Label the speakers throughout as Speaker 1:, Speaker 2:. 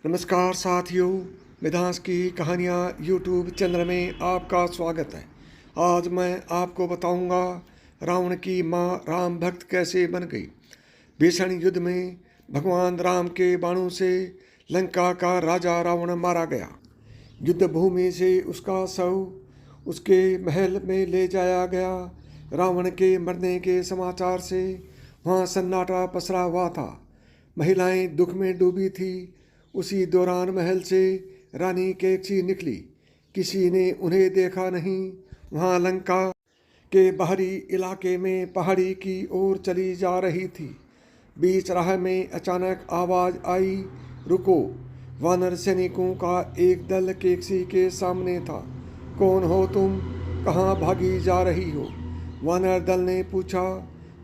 Speaker 1: नमस्कार साथियों, वेदांस की कहानियाँ यूट्यूब चैनल में आपका स्वागत है। आज मैं आपको बताऊंगा रावण की माँ राम भक्त कैसे बन गई। भीषण युद्ध में भगवान राम के बाणों से लंका का राजा रावण मारा गया। युद्ध भूमि से उसका शव उसके महल में ले जाया गया। रावण के मरने के समाचार से वहाँ सन्नाटा पसरा हुआ था। महिलाएं दुख में डूबी थी। उसी दौरान महल से रानी केकसी निकली। किसी ने उन्हें देखा नहीं। वहाँ लंका के बाहरी इलाके में पहाड़ी की ओर चली जा रही थी। बीच राह में अचानक आवाज आई, रुको। वानर सैनिकों का एक दल केकसी के सामने था। कौन हो तुम? कहाँ भागी जा रही हो? वानर दल ने पूछा।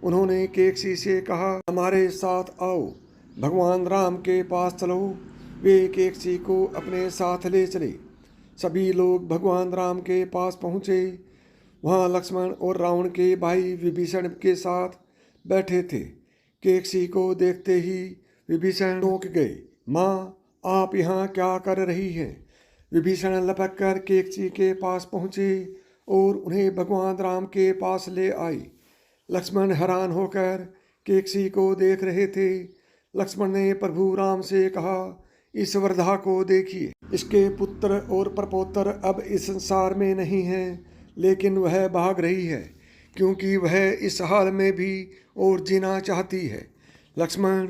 Speaker 1: उन्होंने केकसी से कहा, हमारे साथ आओ, भगवान राम के पास चलो। वे केकसी को अपने साथ ले चले। सभी लोग भगवान राम के पास पहुँचे। वहाँ लक्ष्मण और रावण के भाई विभीषण के साथ बैठे थे। केकसी को देखते ही विभीषण चौंक गए। माँ, आप यहाँ क्या कर रही हैं? विभीषण लपक कर केकसी के पास पहुँचे और उन्हें भगवान राम के पास ले आई। लक्ष्मण हैरान होकर केकसी को देख रहे थे। लक्ष्मण ने प्रभु राम से कहा, इस वृद्धा को देखिए। इसके पुत्र और प्रपोत्र अब इस संसार में नहीं हैं, लेकिन वह भाग रही है क्योंकि वह इस हाल में भी और जीना चाहती है। लक्ष्मण,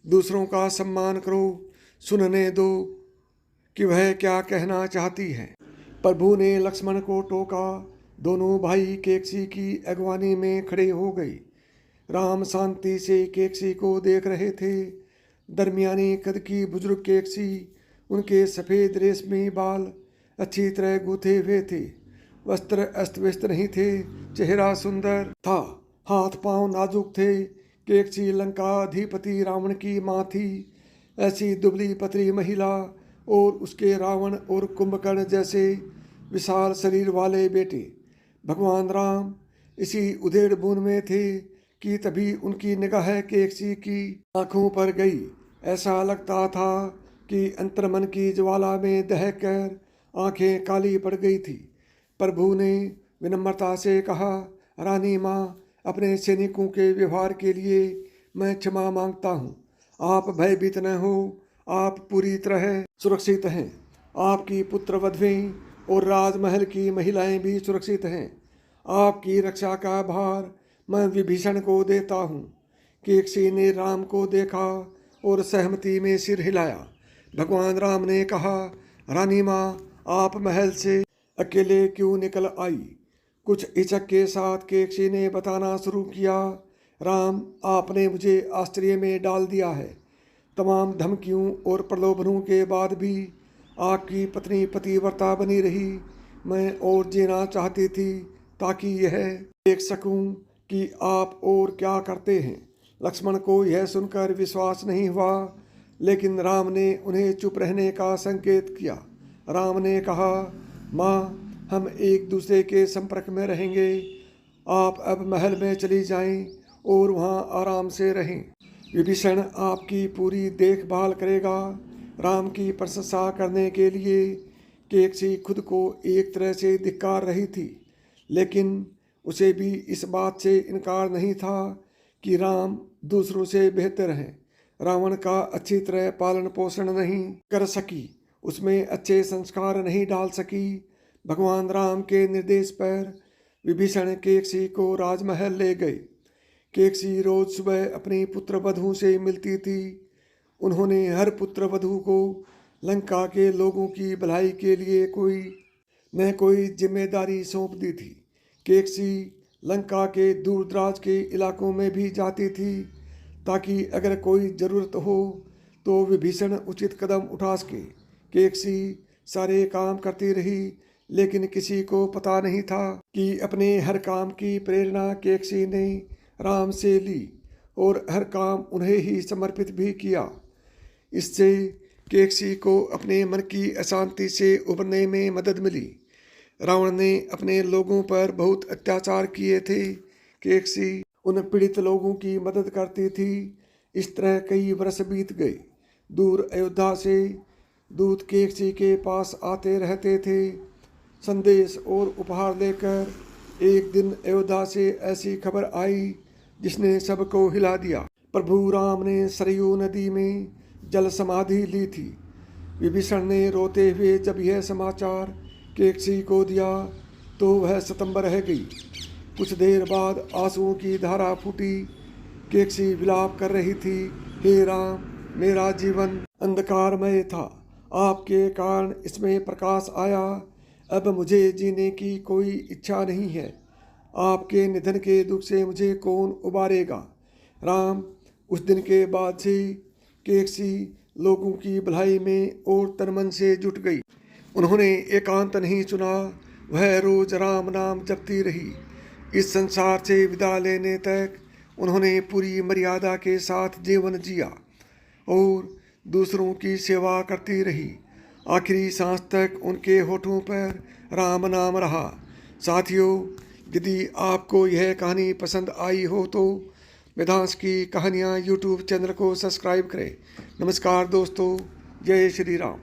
Speaker 1: दूसरों का सम्मान करो, सुनने दो कि वह क्या कहना चाहती है। प्रभु ने लक्ष्मण को टोका। दोनों भाई केकसी की अगवानी में खड़े हो गए। राम शांति से केकसी को देख रहे थे। दरमियानी कद की बुजुर्ग केकसी, उनके सफ़ेद रेशमी बाल अच्छी तरह गूथे हुए थे। वस्त्र अस्त व्यस्त नहीं थे। चेहरा सुंदर था, हाथ पांव नाजुक थे। केकसी लंकाधिपति रावण की माँ थी। ऐसी दुबली पतली महिला और उसके रावण और कुंभकर्ण जैसे विशाल शरीर वाले बेटे भगवान राम इसी उधेड़ बुन में थे कि तभी उनकी निगाह केकसी की आंखों पर गई। ऐसा लगता था कि अंतर्मन की ज्वाला में दहक कर आंखें काली पड़ गई थी। प्रभु ने विनम्रता से कहा, रानी माँ, अपने सैनिकों के व्यवहार के लिए मैं क्षमा मांगता हूँ। आप भयभीत न हो, आप पूरी तरह सुरक्षित हैं। आपकी पुत्र वधुएं और राजमहल की महिलाएं भी सुरक्षित हैं। आपकी रक्षा का भार मैं विभीषण को देता हूँ। केकसी ने राम को देखा और सहमति में सिर हिलाया। भगवान राम ने कहा, रानी माँ, आप महल से अकेले क्यों निकल आई? कुछ हिचक के साथ केकसी ने बताना शुरू किया, राम, आपने मुझे आश्चर्य में डाल दिया है। तमाम धमकियों और प्रलोभनों के बाद भी आपकी पत्नी पतिव्रता बनी रही। मैं और जीना चाहती थी ताकि यह देख सकूं कि आप और क्या करते हैं। लक्ष्मण को यह सुनकर विश्वास नहीं हुआ, लेकिन राम ने उन्हें चुप रहने का संकेत किया। राम ने कहा, माँ, हम एक दूसरे के संपर्क में रहेंगे। आप अब महल में चली जाएं और वहाँ आराम से रहें। विभीषण आपकी पूरी देखभाल करेगा। राम की प्रशंसा करने के लिए केकसी खुद को एक तरह से धिक्कार रही थी, लेकिन उसे भी इस बात से इनकार नहीं था कि राम दूसरों से बेहतर हैं। रावण का अच्छी तरह पालन पोषण नहीं कर सकी, उसमें अच्छे संस्कार नहीं डाल सकी। भगवान राम के निर्देश पर विभीषण केकसी को राजमहल ले गए। केकसी रोज सुबह अपनी पुत्र वधू से मिलती थी। उन्होंने हर पुत्र वधू को लंका के लोगों की भलाई के लिए कोई न कोई जिम्मेदारी सौंप दी थी। केकसी लंका के दूर दराज के इलाकों में भी जाती थी ताकि अगर कोई ज़रूरत हो तो विभीषण उचित कदम उठा सके। केकसी सारे काम करती रही, लेकिन किसी को पता नहीं था कि अपने हर काम की प्रेरणा केकसी ने राम से ली और हर काम उन्हें ही समर्पित भी किया। इससे केकसी को अपने मन की अशांति से उबरने में मदद मिली। रावण ने अपने लोगों पर बहुत अत्याचार किए थे। केकसी उन पीड़ित लोगों की मदद करती थी। इस तरह कई वर्ष बीत गए। दूर अयोध्या से दूत केकसी के पास आते रहते थे, संदेश और उपहार लेकर। एक दिन अयोध्या से ऐसी खबर आई जिसने सबको हिला दिया। प्रभु राम ने सरयू नदी में जल समाधि ली थी। विभीषण ने रोते हुए जब यह समाचार केकसी को दिया तो वह स्तंभ रह गई। कुछ देर बाद आंसुओं की धारा फूटी। केकसी विलाप कर रही थी, हे राम, मेरा जीवन अंधकारमय था, आपके कारण इसमें प्रकाश आया। अब मुझे जीने की कोई इच्छा नहीं है। आपके निधन के दुख से मुझे कौन उबारेगा। राम। उस दिन के बाद से केकसी लोगों की भलाई में और तनमन से जुट गई। उन्होंने एकांत नहीं चुना, वह रोज राम नाम जपती रही। इस संसार से विदा लेने तक उन्होंने पूरी मर्यादा के साथ जीवन जिया और दूसरों की सेवा करती रही। आखिरी सांस तक उनके होठों पर राम नाम रहा। साथियों, यदि आपको यह कहानी पसंद आई हो तो वेदांश की कहानियाँ यूट्यूब चैनल को सब्सक्राइब करें। नमस्कार दोस्तों, जय श्री राम।